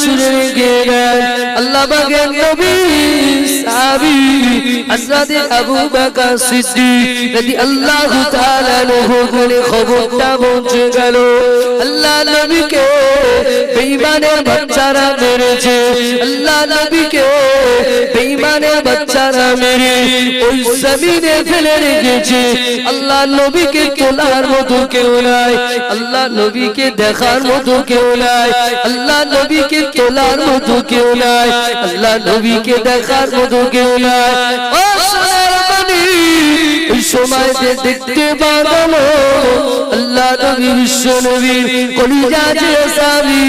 শুনে গেলেন আল্লাহ পাকের নবী সাহাবী হযরত আবু বকর সিদ্দিক রাদিয়াল্লাহু তাআলা আনহু বলে খবরটা পৌঁছে গেল আল্লাহ নবীকে বেঈমানের বাচ্চারা মেরেছে আল্লাহ নবীকে বেঈমানের বাচ্চারা মেরে ওই জমিনে ফেলে রেখেছে আল্লাহ নবীকে তোলার মতো কেউ নাই আল্লাহ নবীকে দেখার মতো কেউ নাই আল্লাহ নবীকে তোলার মতো কেউ নাই আল্লাহ নবীকে দেখার মতো কেউ নাই ও সোনার বাণী ওই সময়তে দেখতে পাগল আল্লাহ নবী বিশ্ব নবী কলিজা যে সাবি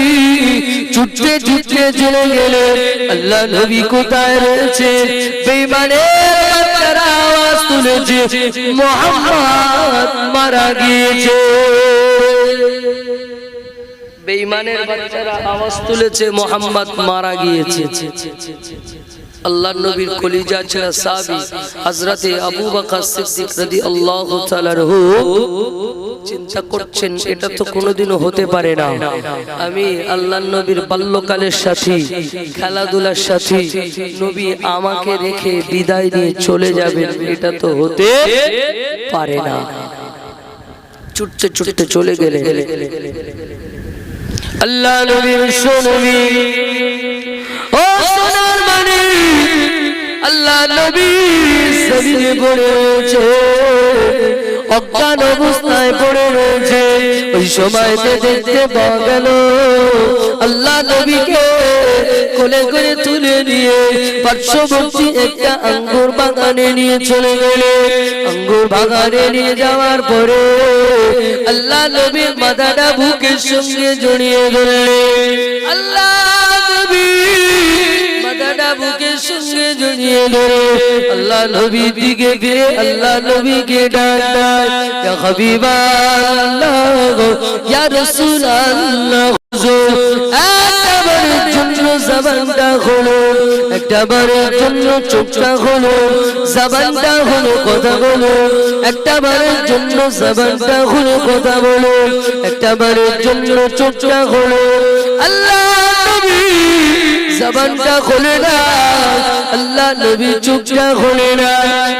ছুটতে ছুটতে চলে গেলেন আল্লাহ নবী কোথায় রয়েছে বেঈমানের বাচ্চারা আওয়াজ তুলেছে মুহাম্মদ মারা গিয়েছে বেঈমানের বাচ্চারা আওয়াজ তুলেছে মুহাম্মদ মারা গিয়েছে আল্লাহর নবীর কলিজা ছেলে সাহাবী হযরতে আবু বকর সিদ্দিক রাদিয়াল্লাহু তাআলা আনহু চিন্তা করছেন এটা তো কোনোদিনও হতে পারে না আমি আল্লাহর নবীর বাল্যকালের সাথী খেলাধুলার সাথী নবী আমাকে রেখে বিদায় নিয়ে চলে যাবেন এটা তো হতে পারে না ছুটতে ছুটতে চলে গেলেন আল্লাহ নবী বিশ্ব নবী ও সোনার বাণী আল্লাহ নবী জমিনে পড়ে রয়েছে অজ্ঞান অবস্থায় পড়ে রয়েছে ওই সময়তে দেখতে পাওয়া গেল আল্লাহ নবীকে কোলে করে তুলে নিয়ে পার্শ্ববর্তী একটা আঙ্গুর বাগানে নিয়ে চলে গেলে আঙ্গুর বাগানে নিয়ে যাওয়ার পরে আল্লাহ নবীর মাথাটা বুকের সঙ্গে জড়িয়ে ধরলেন আল্লাহ নবী মাথাটা বুকের সঙ্গে জড়িয়ে ধরে আল্লাহ নবীর দিকে ফিরে আল্লাহ নবীকে ডাক ইয়া হাবিবাল্লাহ ইয়া রাসূলুল্লাহ একবারের জন্য জবানটা হলো একবারের জন্য চোখটা হলো জবানটা হলো কথা বলো একবারের জন্য জবানটা হলো কথা বলো একবারের জন্য চোখটা হলো আল্লাহ নবী জবানটা খোলে না আল্লাহ নবী চোখটা খোলে না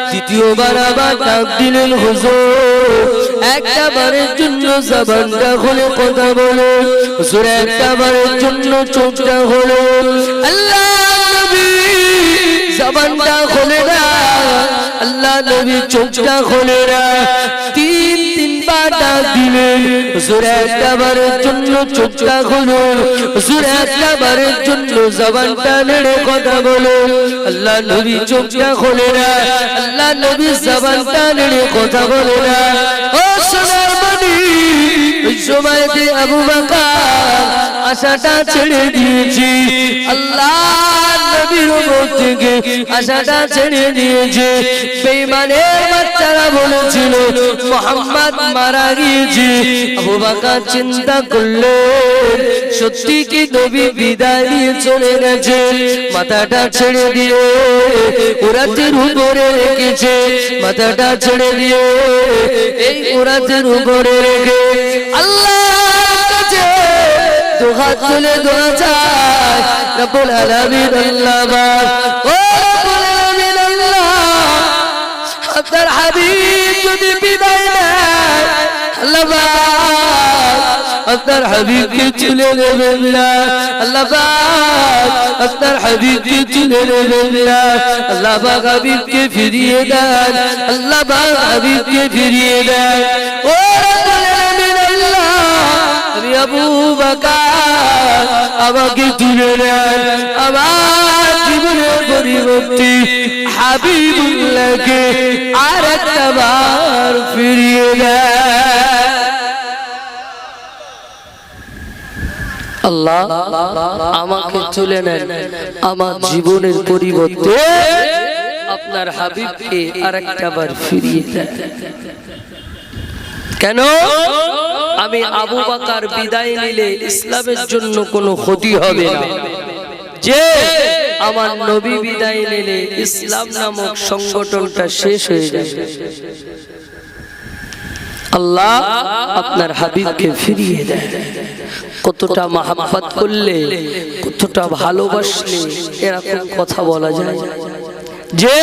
দ্বিতীয়বার আবার ডাক দিলেন হুজুর একবারের জন্য জবানটা খুলে কথা বলো হুজুর একবারের জন্য চোখটা খোলো আল্লাহ নবী জবানটা খোলে না আল্লাহ নবী চোখটা খোলে না তিনবার ডাক দিলেন হুজুর একবারের জন্য চোখটা খোলো হুজুর একবারের জন্য জবানটা নেড়ে কথা বলো আল্লাহ নবী চোখটা খোলে না আল্লাহ নবী জবানটা নেড়ে কথা বলে না ও সোনার বাণী ওই সময়তে আবু বকর আশাটা ছেড়ে দিয়েছি আল্লাহ নবীর উপর থেকে আশাটা ছেড়ে দিয়েছে বেঈমানের বাচ্চারা বলেছিল মুহাম্মদ মারা গিয়েছে আবু বকর চিন্তা করলেন সত্যি কি নবী বিদায় নিয়ে চলে গেছে মাথাটা ছেড়ে দিয়ে উরাতের উপরে রেখেছে মাথাটা ছেড়ে দিয়ে এই উরাতের উপরে রেখে আল্লাহর কাছে দুহাত তুলে দোয়া চায় রব্বুল আলামিন আল্লাহ ও রব্বুল আলামিন আল্লাহ আপনার হাবিব যদি বিদায় নেয় আল্লাহ আপনার হাবিবকে তুলে নেবেন না আল্লাহ আপনার হাবিবকে তুলে নেবেন না আল্লাহ হাবিবকে ফিরিয়ে দেন আল্লাহ হাবিবকে ফিরিয়ে দেন ও রব্বুল আলামিন আল্লাহ আমি আবু বকর আমাকে তুলে নেন আমার জীবনের পরিবর্তে হাবিবুল্লাহকে আরেকটা বার ফিরিয়ে দেন আল্লাহ আমাকে তুলে নেন আমার জীবনের পরিবর্তে আপনার হাবিবকে আরেকটা বার ফিরিয়ে দেন কেন আমি আবু বকর বিদায় নিলে ইসলামের জন্য কোনো ক্ষতি হবে না যে আমার নবী বিদায় নিলে ইসলাম নামক সংগঠনটা শেষ হয়ে যাবে আল্লাহ আপনার হাবিবকে ফিরিয়ে দেন। কতটা মহব্বত করলে, কতটা ভালোবাসলে এরকম কথা বলা যায় যে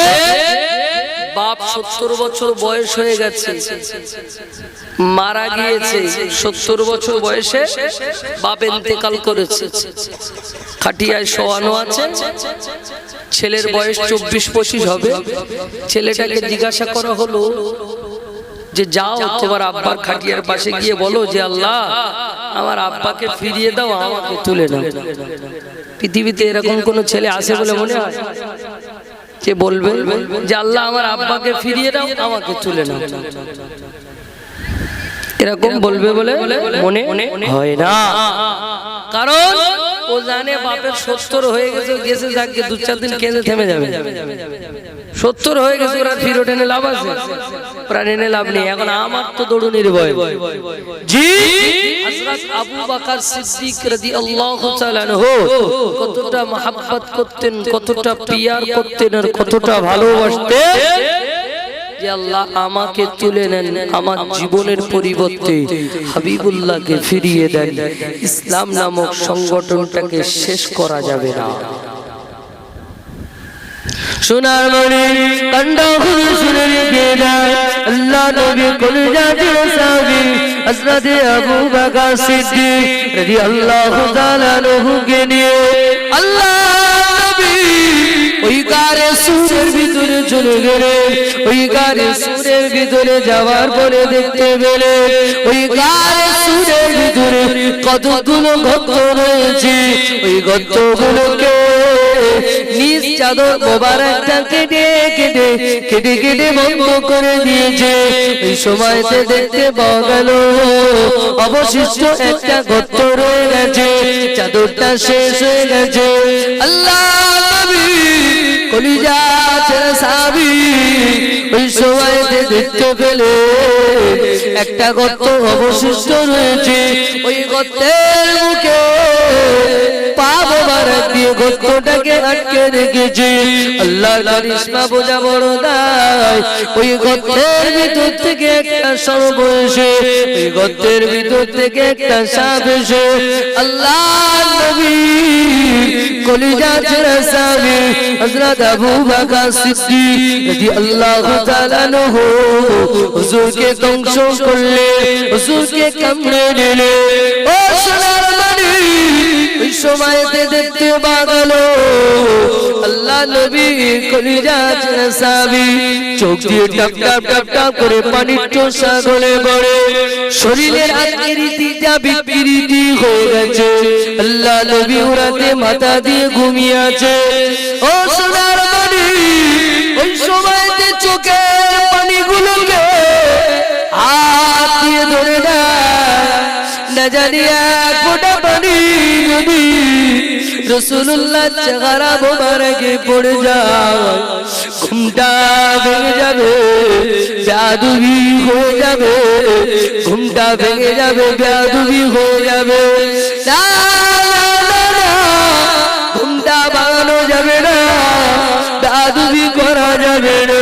বাপ 70 বছর বয়স হয়ে গেছে, মারা গিয়েছে, 70 বছর বয়সে বাপ ইন্তেকাল করেছে, খাটিয়ায় শোয়ানো আছে, ছেলের বয়স 24-25 হবে। ছেলেটাকে জিজ্ঞাসা করা হলো যে যাও তোমার আব্বার খাটিয়ার পাশে গিয়ে বলো যে আল্লাহ আমার আব্বাকে ফিরিয়ে দাও, আমাকে তুলে নাও। পৃথিবীতে এরকম কোন ছেলে আছে বলে মনে হয় যে বলবে যে আল্লাহ আমার আব্বাকে ফিরিয়ে দাও, আমাকে তুলে নাও? এরকম বলবে বলে মনে হয় না। কারণ ও জানে বাপের 70 হয়ে গেছে, গেছে যাকে 2-4 দিন কেঁদে থেমে যাবে। 70 হয়ে গেছে, ওরা ফিরে টেনে লাভ আছে? প্রাণ এনে লাভ নেই। এখন আমার তো দৌড়ুনির ভয়। জি হযরত আবু বকর সিদ্দিক রাদিয়াল্লাহু তাআলা আনহু কতটা মহব্বত করতেন, কতটা পিয়ার করতেন আর কতটা ভালোবাসতেন যে আল্লাহ আমাকে তুলে নেন, আমার জীবনের পরিবর্তে হাবিবুল্লাহকে ফিরিয়ে দেন। ইসলাম নামক সংগঠনটাকে শেষ করা যাবে না। সোনার মনি কন্ডা খুলে শুনে রেখে দেয় আল্লাহ নবী কলিজা দিয়ে সাহাবী হযরত আবু বকর সিদ্দিক রাদিয়াল্লাহু তাআলা আনহুকে নিয়ে আল্লাহ নবী ওই গারে সুরের ভিতরে চলে গেলেন। ওই গারে সুরের ভিতরে যাওয়ার পরে দেখতে পেলেন ওই গারে সুরের ভিতরে কতগুলো গর্ত রয়েছে। ওই গর্তগুলোকে নিজ চাদর মোবারকটা কেটে কেটে কেটে কেটে বন্ধ করে দিয়েছে। এই সময়তে দেখতে পাওয়া গেল অবশিষ্ট একটা গর্ত রয়ে গেছে, চাদরটা শেষ হয়ে গেছে। আল্লাহ নবী কলিজা ছেড়ে সাহাবী ওই সময়তে দেখতে পেলে একটা গর্ত অবশিষ্ট রয়েছে। ওই গর্তের মুখে পা মোবারক দিয়ে গর্তটাকে আটকে রেখেছে। আল্লাহর কারিশমা বোঝা বড় দায়। ওই গর্তের ভিতর থেকে একটা সাপ এসে, ওই গর্তের ভিতর থেকে একটা সাপ এসে আল্লাহর নবী কলিজা ছেড়ে সাহাবী হযরত আবু বকর সিদ্দিক রাদিয়াল্লাহু তাআলা আনহু হুজুরকে ধ্বংস করলে, হুজুরকে কামড়ে দিলে। ও সোনার মনি ওই সময়তে দেখতে পাগল আল্লাহ নবী কলিজা ছেড়ে সাহাবী চোখ দিয়ে টপ টপ টপ টপ করে পানির টোসা গলে পড়ে। শরীরের আকৃতিটা বিকৃতি হয়ে গেছে। আল্লাহ নবী উরাতে মাথা দিয়ে ঘুমিয়ে আছে। ও সোনার মনি ওই সময়তে চোখের পানিগুলোকে হাত দিয়ে ধরে না জানি এক ফোঁটা পানি যদি রাসূলুল্লাহ চেহারা মোবারকে পড়ে যায়, ঘুমটা ভেঙে যাবে, জাদুবি হয়ে যাবে, ঘুমটা ভেঙে যাবে, জাদুবি হয়ে যাবে। না ঘুমটা ভাঙানো যাবে না, জাদুবি করা যাবে না,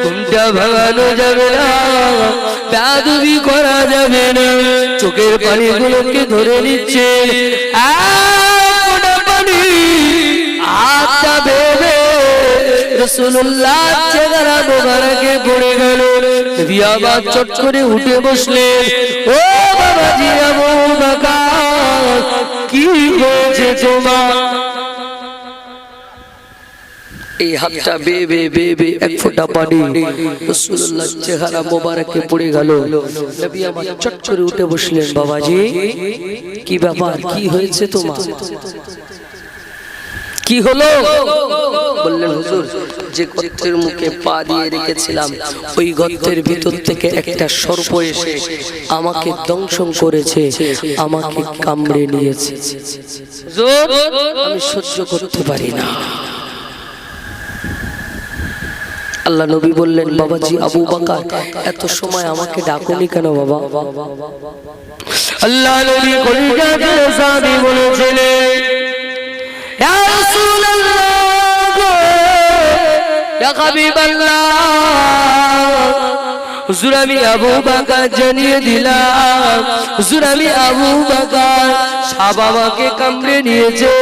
ঘুমটা ভাঙানো যাবে না, জাদুবি করা যাবে না। চোখের পানিগুলোকে ধরে নিচ্ছে, হাতটা ভেবে রাসূলুল্লাহ চেহারা মোবারকে পড়ে গেল। নবী আবার চট করে উঠে বসলেন। ও বাবাজি আবু বকর কি হয়েছে তোমার? এই হাতটা বেবে বেবে এক ফোঁটা পানি রাসূলুল্লাহ চেহারা মোবারকে পড়ে গেল। নবী আবার চট করে উঠে বসলেন। বাবাজি কি ব্যাপার, কি হয়েছে তোমার, কি হলো? বললেন হুজুর যে গর্তের মুখে পা দিয়ে রেখেছিলাম ওই গর্তের ভিতর থেকে একটা সর্প এসে আমাকে দংশন করেছে, আমাকে কামড়ে নিয়েছে। আমি সহ্য করতে পারি না। আল্লাহ নবী বললেন বাবাজি আবু বকর এত সময় আমাকে ডাকোনি কেন বাবা? আল্লাহ নবী কলিজা ছেড়ে সাহাবী বলেছিলেন ইয়া রাসূলুল্লাহ ইয়া হাবিবাল্লাহ হুজুর আমি আবু বকর জানিয়ে দিলাম, হুজুর আমি আবু বকর সাপ আমাকে কামড়ে নিয়েছে,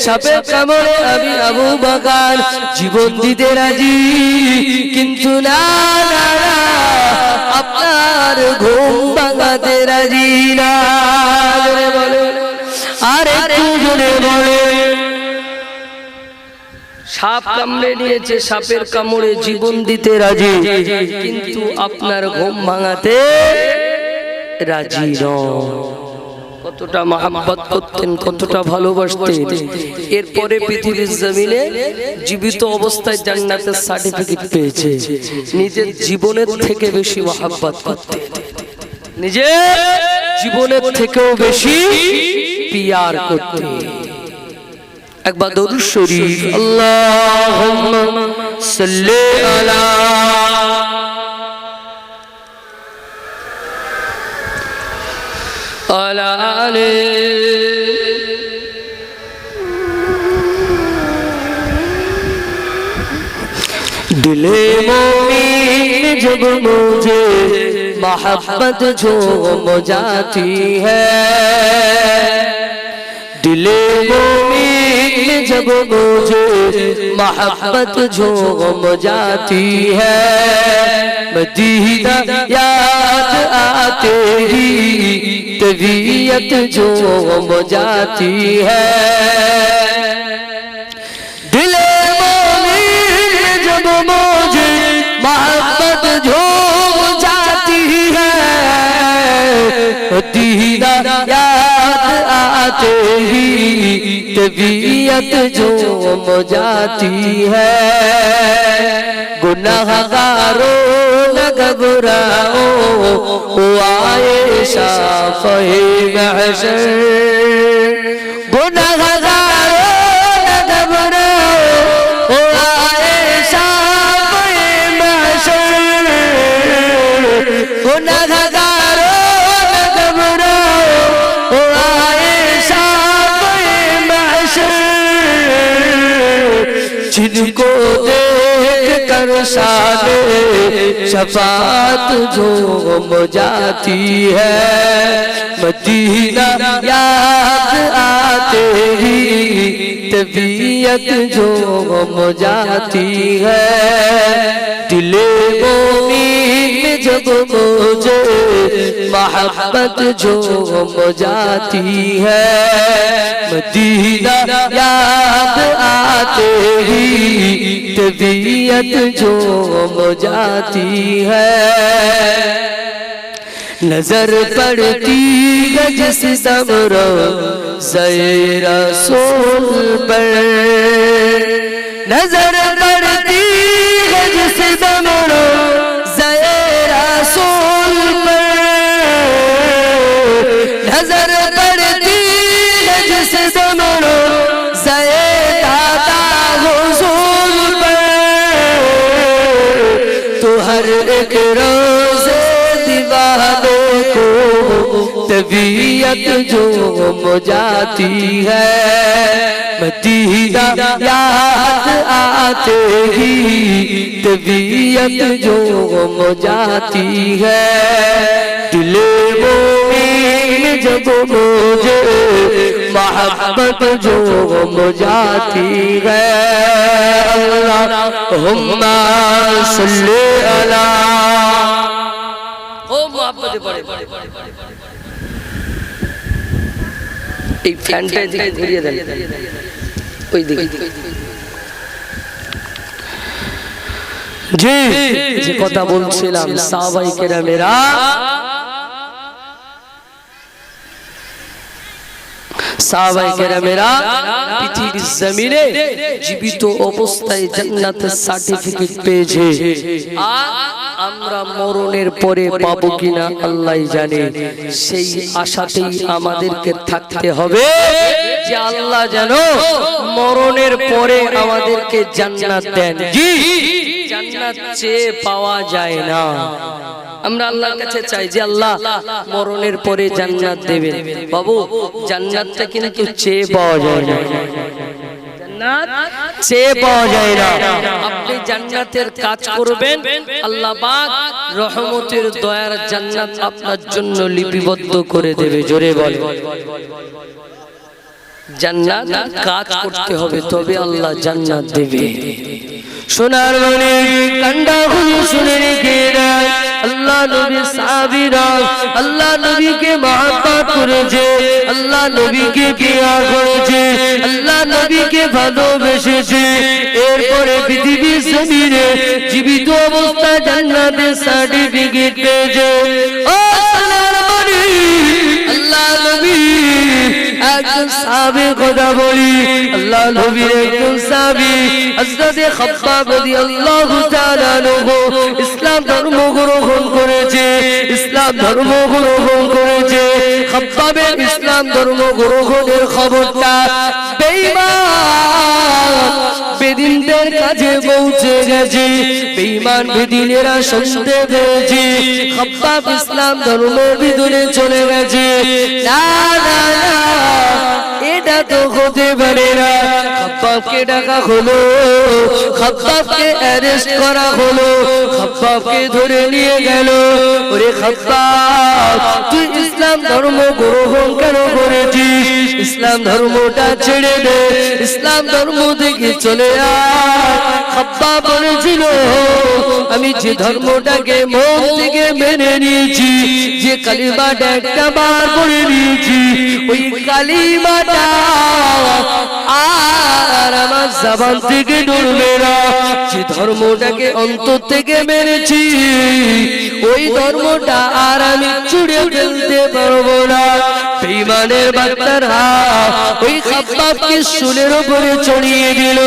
সাপের কামড়ে আমি আবু বকর জীবন দিতে রাজি, কিন্তু না না না আপনার ঘুম ভাঙাতে রাজি না। আর একটু জোরে বলে, সাপ কামড়ে নিয়েছে, সাপের কামড়ে জীবন দিতে রাজি, কিন্তু আপনার ঘুম ভাঙাতে রাজি নয়। কতটা মহব্বত করতেন, কতটা ভালোবাসতেন। এরপরে পৃথিবীর জমিনে জীবিত অবস্থায় জান্নাতের সার্টিফিকেট পেয়েছে। নিজের জীবনের থেকে বেশি মহব্বত করতেন, নিজের জীবনের থেকেও বেশি পিয়ার করতেন। একবার দরুদ শরীফ আল্লাহুম্মা সাল্লি আলা আলা আলি दिले मोमिन जब मुझे मोहब्बत झूम जाती है, दिले मोमिन जब मुझे मोहब्बत झूम जाती है, मदीना याद आते ही तबीयत झूम जाती है। दिले मोमिन जब मुझे मोहब्बत झूम जाती है, मदीना याद आते ही तबीयत झूम जाती है। गुनाहगारों न घबराओ, ओ आयशा फ़हे महशर, गुनाहगारों न घबराओ, ओ आयशा फ़हे महशर, गुनाहगारों न घबराओ, ओ आयशा फ़हे महशर, जिनको देख कर शाने शफाअत झूम जाती है, मदीना याद आते ही तबीयत झूम जाती है। दिले मोमिन जब मुझे मोहब्बत झूम जाती है, मदीना याद आते ही तबीयत झूम जाती है। नजर पड़ती है जिस समरो ज़ेरा रसूल पर, नजर पड़ती है जिस समरो ज़ेरा रसूल पर, नजर पड़ती है जिस समरो ज़ेरा हुज़ूर पर, तो हर एक रोज़े दीवाने को तबीयत झूम जाती है, मदीना याद आते ही तबीयत झूम जाती है। दिले मोमिन जब मुझे मोहब्बत झूम जाती है, अल्लाहुम्मा सल्ली अला, ও মোহাব্বতে পড়ে এই ফ্যানটা এদিকে ঘুরিয়ে দেন, ওই দিকে। জি যে কথা বলছিলাম, সাহাবায়ে কেরামেরা সাহাবায়ে কেরামেরা পৃথিবীর জমিনে জীবিত অবস্থায় জান্নাতের সার্টিফিকেট পেয়েছে। আর আমরা মরণের পরে পাবো কিনা আল্লাহই জানে। সেই আশাতেই আমাদেরকে থাকতে হবে যে আল্লাহ যেন মরণের পরে আমাদেরকে জান্নাত দেন। জি, জান্নাত চেয়ে পাওয়া যায় না। আমরা আল্লাহর কাছে চাই যে আল্লাহ মরণের পরে জান্নাত দেবেন। বাবু, জান্নাতটা কিন্তু চেয়ে পাওয়া যায় না। চেয়ে পাওয়া যায় না। আপনি জান্নাতের কাজ করবেন, আল্লাহ পাক রহমতের দয়ার জান্নাত আপনার জন্য লিপিবদ্ধ করে দেবে। জোরে বলে জান্নাত কাজ করতে হবে, তবে আল্লাহ জান্নাত দেবে। সোনার মনে কান্ডা হয়ে শুনে রেখে দেয়, আল্লাহ নবী সাহাবীরা আল্লাহ নবীকে মহব্বত করেছে, আল্লাহ নবীকে প্রিয় করেছে, আল্লাহ নবীকে ভালোবেসেছে। এরপরে পৃথিবীর জমিনে জীবিত অবস্থায় জান্নাতের সার্টিফিকেট পেয়েছে। ও সোনার মনে আল্লাহ নবী একজন সাহাবী কথা বলি, আল্লাহ নবীর একজন সাহাবী হযরত খাব্বাব রাদিয়াল্লাহু তাআলা আনহু ইসলাম ধর্ম গ্রহণ করেছে, ইসলাম ধর্ম গ্রহণ করেছে। খাব্বাবের ইসলাম ধর্ম গ্রহণের খবরটা বেঈমান বেদিনদের কাছে পৌঁছে গেছে। বেঈমান বেদিনেরা শুনতে পেয়েছে খাব্বাব ইসলাম ধর্ম ভিতরে চলে গেছে। না না না, এটা তো হতে পারে না। খাব্বাবকে ডাকা হলো, খাব্বাবকে অ্যারেস্ট করা হলো, খাব্বাবকে ধরে নিয়ে গেল। ওরে খাব্বাব, তুই ইসলাম ধর্ম গ্রহণ কেন করেছিস? ইসলাম ধর্মটা ছেড়ে দে, ইসলাম ধর্ম থেকে চলে আয়। খাব্বাব বলেছিল, আমি যে ধর্মটাকে মন থেকে মেনে নিয়েছি, যে কালিমাটা একটা বার পড়ে নিয়েছি, ওই কালিমাটা আর আমার জবান থেকে নড়বে না। যে ধর্মটাকে অন্তর থেকে মেনেছি, ওই ধর্মটা আর আমি ছুঁড়ে ফেলতে পারবো না। বেঈমানের বাচ্চারা ওই খাব্বাবকে শুলের উপরে চড়িয়ে দিল,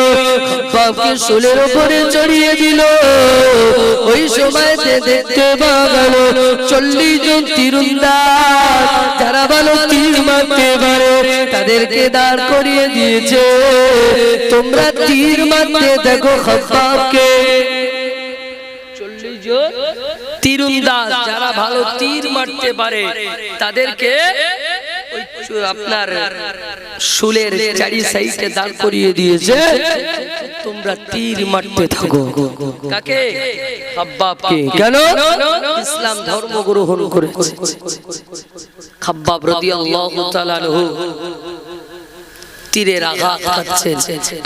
খাব্বাবকে শুলের উপরে চড়িয়ে দিল। ওই সময়তে দেখতে পাওয়া গেল 40 জন তীরন্দাজ, যারা ভালো তীর মারতে পারে, তাদেরকে দাঁড় করিয়ে দিয়েছে। তোমরা তীর মারতে দেখো খাব্বাবকে। 40 জন তীরন্দাজ যারা ভালো তীর মারতে পারে, তাদেরকে আপনার শুলের চারি সাইডে দাঁড় করিয়ে দিয়েছে। তোমরা তীর মারতে থাকো। কাকে? খাব্বাবকে। কেন? ইসলাম ধর্ম গ্রহণ করেছে। খাব্বাব রাদিয়াল্লাহু তাআলা আনহু তীরের আঘাত খাচ্ছেন।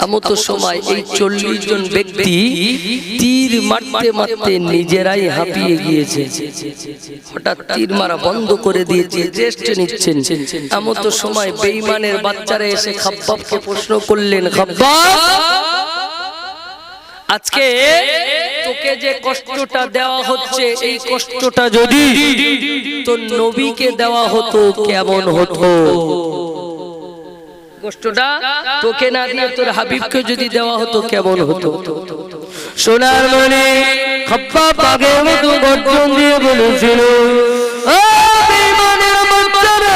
এমন তো সময় এই 40 জন ব্যক্তি তীর মারতে মারতে নিজেরাই হাঁপিয়ে গিয়েছে। হঠাৎ তীর মারা বন্ধ করে দিয়েছে, রেস্ট নিচ্ছেন। এমন তো সময় বেঈমানের বাচ্চারা এসে খাব্বাবকে প্রশ্ন করলেন, খাব্বাব, আজকে তোকে যে কষ্টটা দেওয়া হচ্ছে, এই কষ্টটা যদি তোর নবীকে দেওয়া হতো কেমন হতো? কষ্টটা তোকে না দিয়ে তোর হাবিবকে যদি দেওয়া হতো কেমন হতো? সোনার মনে খাব্বাব আগের মতো গর্জন দিয়ে বলেছিল, ও বেঈমানের বাচ্চারা,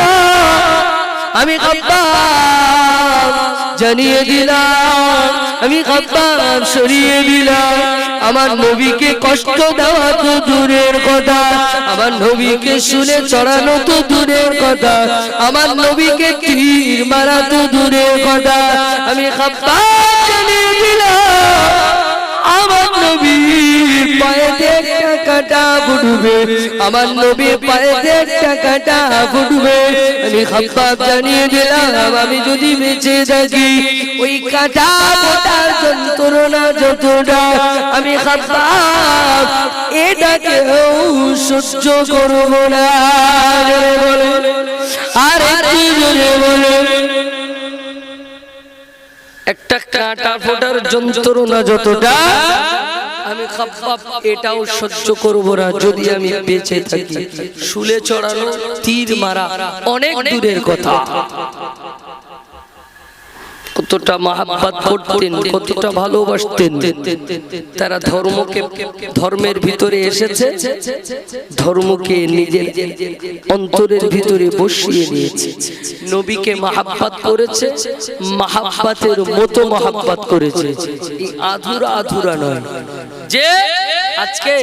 আমি খাব্বাব জানিয়ে দিলাম, আমি খাব্বাব সরিয়ে দিলাম। আমার নবীকে কষ্ট দেওয়া তো দূরের কথা, আমার নবীকে শুনে চড়ানো তো দূরের কথা, আমার নবীকে তীর মারা তো দূরের কথা। আমি খাব্বাব জানিয়ে দিলাম, আমার নবীর পায়েতে একটা কাঁটা ফুটবে, আমার নবীর পায়েতে একটা কাঁটা ফুটবে। আমি খাব্বাব জানিয়ে দিলাম, আমি যদি বেঁচে থাকি, ওই কাঁটা ফোটার যন্ত্রণা যতটা, আমি খাব্বাব এটাকেও সহ্য করব না। আর একটু জোরে বলে, একটা কাঁটা ফোটার যন্ত্রণা যতটা, আমি খাব্বাব এটাও সহ্য করব না যদি আমি বেঁচে থাকি। শুলে চড়ানো, তীর মারা অনেক দূরের কথা। কতটা মহব্বত করতেন, কতটা ভালোবাসতেন তারা। ধর্মের ভিতরে এসেছে, ধর্মকে নিজের অন্তরের ভিতরে বসিয়ে নিয়েছে। নবীকে মহব্বত করেছে, মহব্বতের মতো মহব্বত করেছে। এই আধুরা আধুরা নয় যে আজকে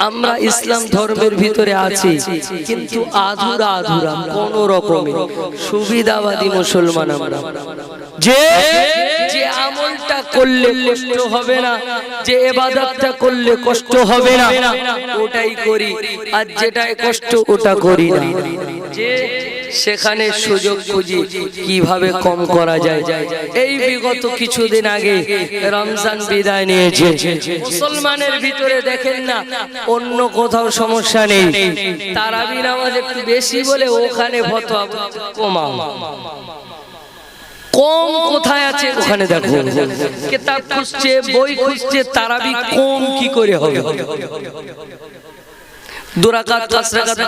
আমরা ইসলাম ধর্মের ভিতরে আছি, কিন্তু আধুরা আধুরা, কোন রকমের সুবিধাবাদী মুসলমান আমরা। যে যে আমলটা করলে কষ্ট হবে না, যে ইবাদতটা করলে কষ্ট হবে না, ওটাই করি, আর যেটাই কষ্ট ওটা করি না। যে সেখানে সুযোগ খুঁজি কিভাবে কম করা যায়। এই বিগত কিছুদিন আগে রমজান বিদায় নিয়েছে, মুসলমানের ভিতরে দেখেন না অন্য কোথাও সমস্যা নেই, তারাবি নামাজ একটু বেশি বলে ওখানে ফতোয়া কমাও। কম কোথায় আছে ওখানে দেখো, কিতাব খুঁজছে, বই খুঁজছে, তারাবি কম কি করে হবে। 2 রাকাত 5 রাকাত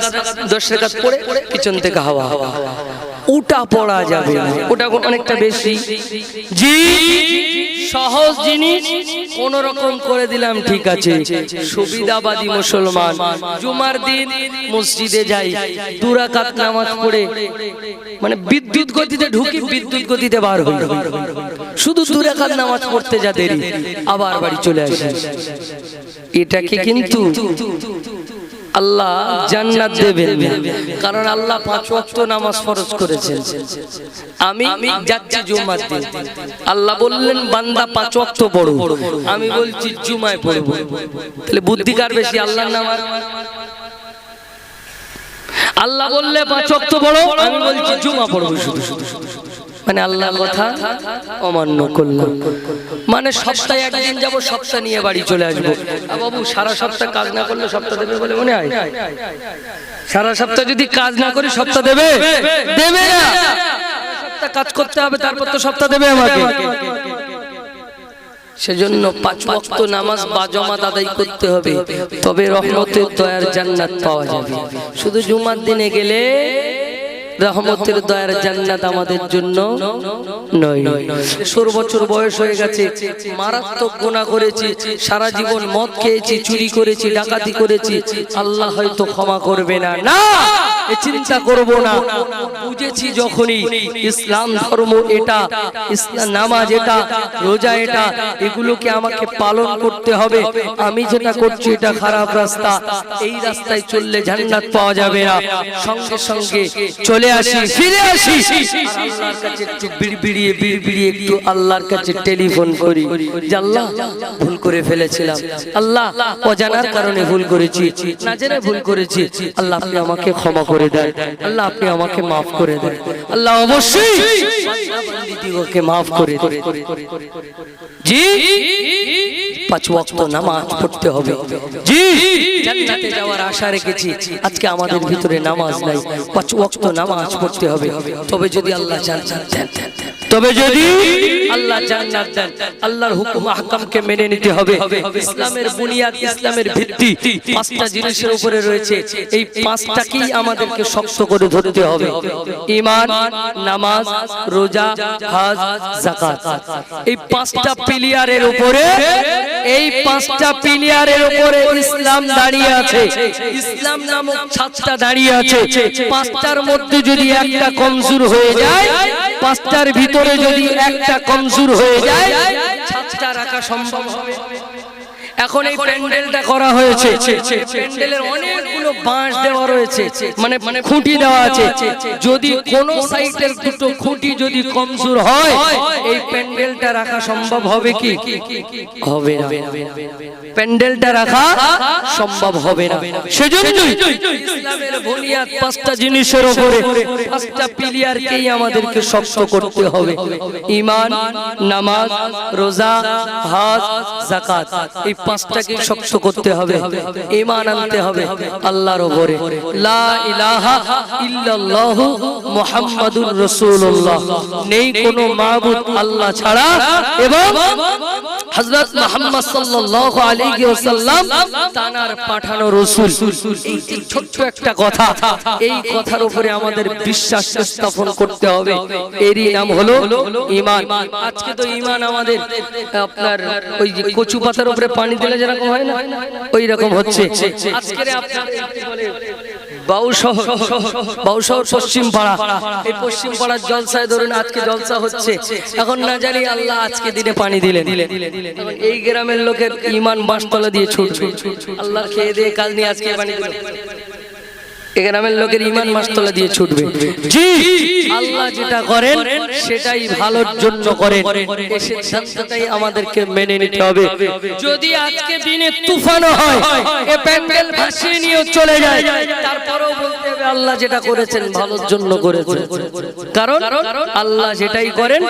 10 রাকাত পড়ে পিছন থেকে হাওয়া, ওটা পড়া যাবে না, ওটা অনেকটা বেশি। জি সহজ জিনিস কোন রকম করে দিলাম, ঠিক আছে। সুবিধাবাদী মুসলমান জুমার দিন মসজিদে যাই, 2 রাকাত নামাজ পড়ে মানে বিদ্যুৎ গতিতে ঢুকি, বিদ্যুৎ গতিতে বার হই, শুধু 2 রাকাত নামাজ পড়তে যা দেরি, আবার বাড়ি চলে আসি। এটাকে কিন্তু আল্লাহ জান্নাত দেবেন, কারণ আল্লাহ 5 ওয়াক্ত নামাজ ফরজ করেছেন। আমি যাচ্ছি জুমার দিন, আল্লাহ বললেন বান্দা 5 ওয়াক্ত পড়ো, আমি বলছি জুমায় পড়বো, তাহলে বুদ্ধি কার বেশি, আল্লাহর না আমার? আল্লাহ বললে 5 ওয়াক্ত পড়ো, আমি বলছি জুমা পড়বো শুধু, মানে আল্লাহর কথা অমান্য করলাম। মানে সপ্তাহে একদিন যাব, সপ্তাহ নিয়ে বাড়ি চলে আসবো। বাবু সারা সপ্তাহ কাজ না করলে সপ্তাহ দেবে বলে মনে হয়? সারা সপ্তাহ যদি কাজ না করি সপ্তাহ দেবে? দেবে না। সপ্তাহ কাজ করতে হবে, তারপর তো সপ্তাহ দেবে আমাকে। সেজন্য 5 ওয়াক্ত নামাজ বাজমাত আদায় করতে হবে, তবে রহমতের দয়ার জান্নাত পাওয়া যাবে। শুধু জুমার দিনে গেলে রহমতের দয়ার জান্নাত আমাদের জন্য নয়। 16 বছর বয়স হয়ে গেছে, মারাত্মক গুনাহ করেছি, সারা জীবন মদ খেয়েছি, চুরি করেছি, ডাকাতি করেছি, আল্লাহ হয়তো ক্ষমা করবে না। না, এই চিন্তা করব না। বুঝেছি যখনই ইসলাম ধর্ম এটা, ইসলাম নামাজ এটা, রোজা এটা, এগুলোকে আমাকে পালন করতে হবে। আমি যেটা করছি এটা খারাপ রাস্তা, এই রাস্তায় চললে জান্নাত পাওয়া যাবে না। সঙ্গে সঙ্গে চলে আসি, ফিরে আসি, আল্লাহর কাছে একটু বিড়বিড়িয়ে একটু আল্লাহর কাছে টেলিফোন করি যে আল্লাহ ভুল করে ফেলেছিলাম, আল্লাহ অজানার কারণে ভুল করেছি, না জেনে ভুল করেছি, আল্লাহ আপনি আমাকে ক্ষমা করে দেন, আল্লাহ আপনি আমাকে মাফ করে দেন। আল্লাহ অবশ্যই বান্দাকে মাফ করে দেন। জি 5 ওয়াক্ত নামাজ পড়তে হবে। জি জান্নাতে যাওয়ার আশা রেখেছি, আজকে আমাদের ভিতরে নামাজ নাই, 5 ওয়াক্ত নামাজ পড়তে হবে। তবে যদি আল্লাহ জান্নাত দেন, তবে যদি আল্লাহ জান্নাত দেন, আল্লাহর হুকুম আহকামকে মেনে নিতে হবে। ইসলামের বুনিয়াদ, ইসলামের ভিত্তি 5টা জিনিসের উপরে রয়েছে। এই 5টাকেই আমাদেরকে শক্ত করে ধরতে হবে। ঈমান, নামাজ, রোজা, হজ, যাকাত। এই 5টা পিলারের উপরে, এই 5টা পিলারের উপরে ইসলাম দাঁড়িয়ে আছে। ইসলাম নামক ছাদটা দাঁড়িয়ে আছে। 5টার মধ্যে যদি একটা কমজোর হয়ে যায়, 5টার ভিতরে যদি একটা কমজোর হয়ে যায়, ছাদটা রাখা সম্ভব হবে। এখন এই প্যান্ডেলটা করা হয়েছে, প্যান্ডেলের অনেকগুলো বাঁশ দেওয়া রয়েছে, মানে খুঁটি দেওয়া আছে। যদি কোন সাইডের দুটো খুঁটি যদি কমজোর হয়, এই প্যান্ডেলটা রাখা সম্ভব হবে কি? হবে না। প্যান্ডেলটা রাখা সম্ভব হবে না। সেজন্যই ইসলামের বুনিয়াদ 5টা জিনিসের উপরে, 5টা পিলারকেই আমাদেরকে শক্ত করতে হবে। ঈমান, নামাজ, রোজা, হজ, যাকাত। এই 5টাকে শক্ত করতে হবে। ঈমান আনতে হবে আল্লাহর উপরে, লা ইলাহা ইল্লাল্লাহু মুহাম্মাদুর রাসূলুল্লাহ, নেই কোনো মাবুদ আল্লাহ ছাড়া, এবং হযরত মুহাম্মদ সাল্লাল্লাহু আলাইহি ওয়াসাল্লাম তানার পাঠানো রাসূল। এই ছোট্ট একটা কথা, এই কথার উপরে আমাদের বিশ্বাস স্থাপন করতে হবে। এরই নাম হলো ঈমান। আজকে তো ঈমান আমাদের আপনার ওই যে কচু পাতার উপরে পানি দিলে যেরকম হয় না, ওই রকম হচ্ছে। আজকে আপনার বলে বাউশহর পশ্চিম পাড়া, এই পশ্চিম পাড়ার জলসায় ধরুন আজকে জলসা হচ্ছে। এখন না জানি আল্লাহ আজকে দিনে পানি দিলেন, এই গ্রামের লোকের ঈমান বাঁশতলা দিয়ে ছুটবে, আল্লাহর খেয়ে দিয়ে কাজ নিয়ে আজকে পানি দিলেন। গ্রামের লোকের ঈমান মাসতলা দিয়ে ছুটবে। জি, আল্লাহ যেটা করেন সেটাই ভালোর জন্য করেন, এই সিদ্ধান্তটাই আমাদেরকে মেনে নিতে হবে। যদি আজকে দিনে তুফানও হয়, এ প্যান্ডেল ভাসিয়ে নিয়ে চলে যায়, তারপরেও বলতে হবে আল্লাহ যেটা করেছেন ভালোর জন্য করেছেন। কারণ আল্লাহ যেটাই করেন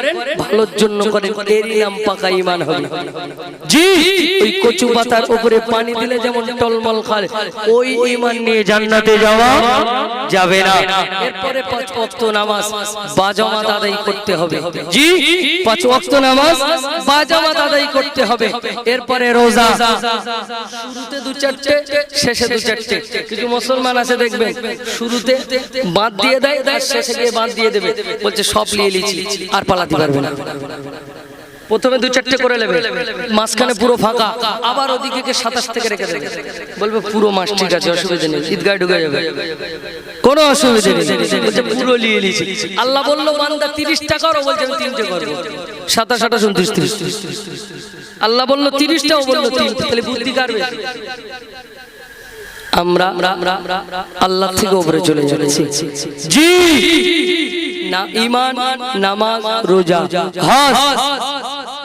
ভালোর জন্য করেন, এরই নাম পাকা ঈমান হবে। জি, ওই কচু পাতার উপরে পানি দিলে যেমন টলমল খায়, ওই ঈমান নিয়ে জান্নাতে যাওয়া যাবে না। এরপরে 5 ওয়াক্ত নামাজ বাজামাত আদায় করতে হবে। জি, 5 ওয়াক্ত নামাজ বাজামাত আদায় করতে হবে। এরপরে রোজা, শুরুতে 2-4টে, শেষে 2-4টে। কিছু মুসলমান আছে দেখবেন শুরুতে বাদ দিয়ে দেয়, আর শেষে গিয়ে বাদ দিয়ে দেবে, বলছে সব নিয়ে লিছি আর পালাতে পারবে না। প্রথমে 2-4টে করে নেবে, মাঝখানে পুরো ফাঁকা, আবার ওদিকে 27 থেকে রেখে দেবে, বলবে পুরো মাস ঠিক আছে, অসুবিধা নেই, ঈদগায় ঢুকে যাবে, কোনো অসুবিধা নেই, বলছে পুরো নিয়ে নিয়েছি। আল্লাহ বললো বান্দা 30টা করো, বলছে আমি 3টে করবো। 27, 28, 29, 30। আল্লাহ বললো 30টাও, বললো 3, তাহলে বুদ্ধি কারবে। আমরা আল্লাহ থেকে উপরে চলে যাচ্ছি। জি না, ঈমান, নামাজ, রোজা, হজ।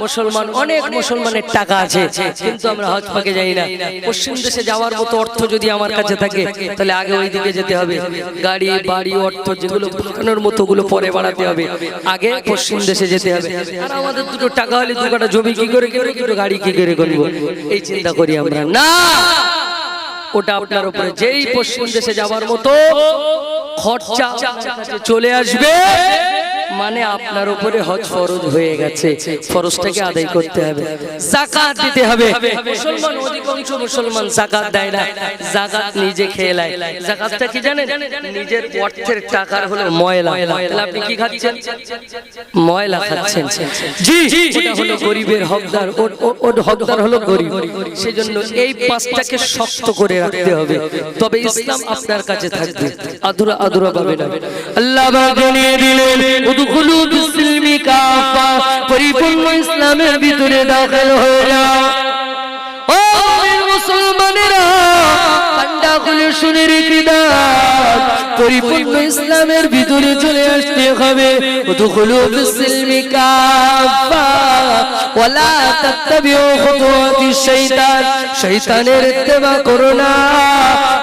মুসলমান, অনেক মুসলমানের টাকা আছে, কিন্তু আমরা হজ পাকে যাই না। পশ্চিম দেশে যাওয়ার মতো অর্থ যদি আমার কাছে থাকে, তাহলে আগে ওই দিকে যেতে হবে। গাড়ি বাড়ি অর্থ যেগুলো বানানোর মতো গুলো পরে বাড়াতে হবে, আগে পশ্চিম দেশে যেতে হবে। আর আমাদের দুটো টাকা হলে 2 কাঠা জমি কি করে, দুটো গাড়ি কি করে করবো, এই চিন্তা করি আমরা। না, ওটা আপনার উপরে। যেই পশ্চিম দেশে যাওয়ার মতো খরচা চলে আসবে, মানে আপনার উপরে হজ ফরজ হয়ে গেছে, ফরজটাকে আদায় করতে হবে, যাকাত দিতে হবে। মুসলমান, অধিকাংশ মুসলমান যাকাত দেয় না, যাকাত নিজে খেয়ে নেয়। যাকাতটা কি জানেন? নিজের অর্থের টাকার হলো ময়লা। তাহলে আপনি কি খাচ্ছেন? ময়লা খাচ্ছেন। জি, ওটা হলো গরিবের হকদার, ওর হকদার হলো গরিব। সেজন্য এই 5টাকে শক্ত করে রাখতে হবে, তবে ইসলাম আপনার কাছে থাকবে, আধুরা আধুরা পাবে না। আল্লাহ বানিয়ে দিলেন উদখুলু বিসমিল্লাহি কাফা, পরিপূর্ণ ইসলামের ভিতরে দাখিল হয়ে যাও। ও মুসলমানেরা, কান্ডা খুলে শুনে রেখে দাও, পরিপূর্ণ ইসলামের ভিতরে চলে আসতে হবে। উদখুলু বিসমিল্লাহি কাফা ওয়ালা তাত্তাবিউ খুতুওয়াতিশ শাইতান, শয়তানের ইত্তেবা করো না,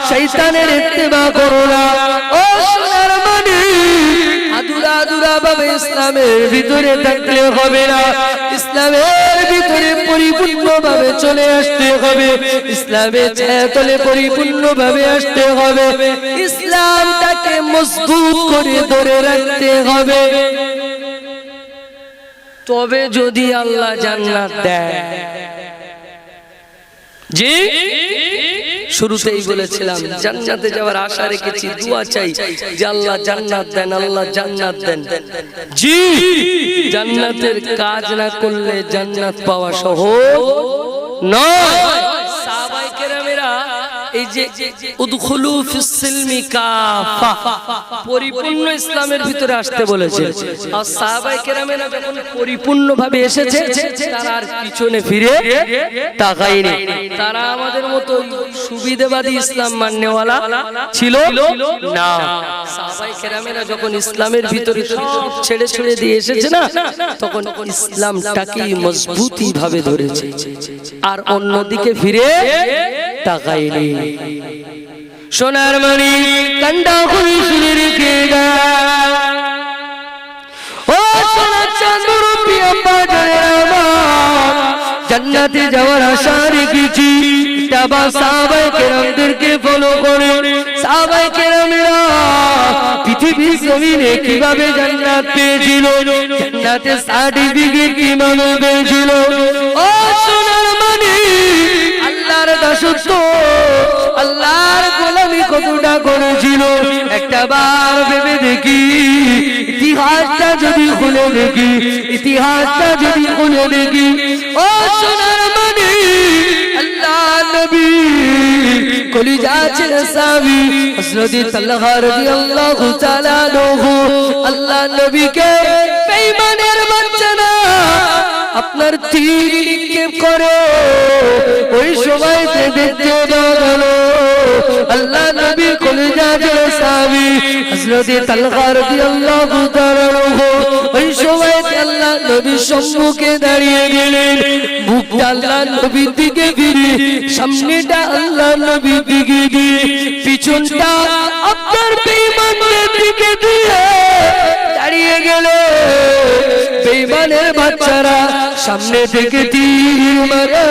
শয়তানের ইত্তেবা করো না। ও সোনার মানি, আদুরা আদুরা ভাবে ইসলামের ভিতরে থাকলে হবে না, ইসলামের ভিতরে পরিপূর্ণ ভাবে চলে আসতে হবে, ইসলামের ছায়াতলে পরিপূর্ণ ভাবে আসতে হবে, ইসলামটাকে মজবুত করে ধরে রাখতে হবে। তবে যদি আল্লাহ জান্নাত দেয়। জি, শুরুতেই বলেছিলাম জান্নাতে যাওয়ার আশা রেখেছি, দোয়া চাই যে আল্লাহ জান্নাত দেন, আল্লাহ জান্নাত দেন। জি, জান্নাতের কাজ না করলে জান্নাত পাওয়া সহজ নয়। সাহাবায়ে কেরামেরা এই যে উদখুলু ফিস সিলমি কাফা, পরিপূর্ণ ইসলামের ভিতরে আসতে বলেছে। আর সাহাবায়ে কেরামেরা যখন পরিপূর্ণভাবে এসেছে, তারা আর পিছনে ফিরে তাকায়নি। তারা আমাদের মতো সুবিধাবাদী ইসলাম মাননেওয়ালা ছিল না। সাহাবায়ে কেরামেরা যখন ইসলামের ভিতরে সব ছেড়ে ছেড়ে দিয়ে এসেছে না, তখন ইসলামটাকে মজবুতি ভাবে ধরেছে, আর অন্যদিকে ফিরে তাকায়নি। সোনার মণি, কান্ডা খুলে শুনে রেখে দাও। ও সোনার চাঁদের প্রিয় বাজারে আমার, জান্নাতে যাওয়ার আশা রেখেছি। তাবা সাহাবায়ে কেরামদেরকে ফলো করে, সাহাবায়ে কেরামেরা পৃথিবীর জমিনে কিভাবে জান্নাত পেয়েছিল, জান্নাতের সার্টিফিকেট কিভাবে পেয়েছিল। ও সোনার মণি, আল্লাহর দাসত্ব, আল্লাহর গোলামি কতটা করেছিল, একটা বার ভেবে দেখি। ইতিহাসটা যদি খুলে দেখি, ইতিহাসটা যদি খুলে দেখি। ও সোনার মণি, আল্লাহ নবী কলিজা ছেড়ে সাহাবী হযরত তালহা রাদিয়াল্লাহু তাআলা আনহু, আল্লাহ নবীকে বেঈমানের বাচ্চা না, আপনার তীর নিক্ষেপ করে ওই সময়তে দেখতে গেল আল্লাহ নবী কলিজা জোড়া সাহাবী হযরত তালহা রাদিয়াল্লাহু তাআলা ওই সময় আল্লাহ নবীর সম্মুখে দাঁড়িয়ে গেলেন মুখটা আল্লাহ নবীর দিকে ফিরে সামনেটা আল্লাহ নবীর দিকে দিয়ে পিছনটা আপনার বেঈমানদের দিকে দিয়ে দাঁড়িয়ে গেল বেঈমানের বাচ্চারা সামনে থেকে তীর মারে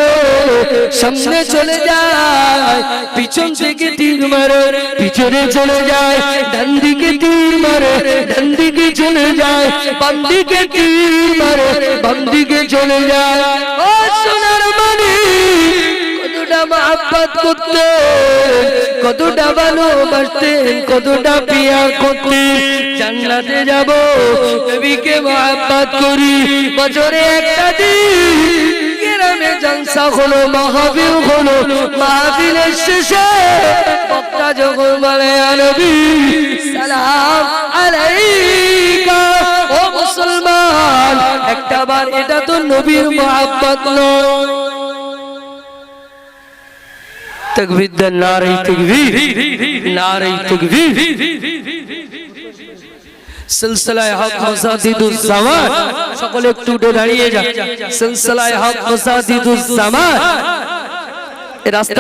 সামনে চলে যায় পিছন থেকে তীর মারে পিছনে চলে যায় ডান দিকে তীর মারে ডান দিকে চলে যায় বাম দিকে তীর মারে বাম দিকে চলে যায় ও সোনার মানিক কতটা মহব্বত করতেন কতটা ভালোবাসতেন কতটা পিয়ার করতেন জান্নাতে যাব নবীকে মহব্বত করি বছরে একটা দিন গ্রামে জলসা হলো মাহফিল হলো মাহফিলের শেষে বক্তা যখন বলে ইয়া নবী সালাম আলাইকা ও মুসলমান একটা বার এটা তো নবীর মহব্বত নয় तकबीर द नारे तकबीर सिलसिला हक मसादिदुज ज़मान সকলে একটু উঠে দাঁড়িয়ে যা সিলসিলা হক মসাদিদুজ ज़मान এই রাস্তা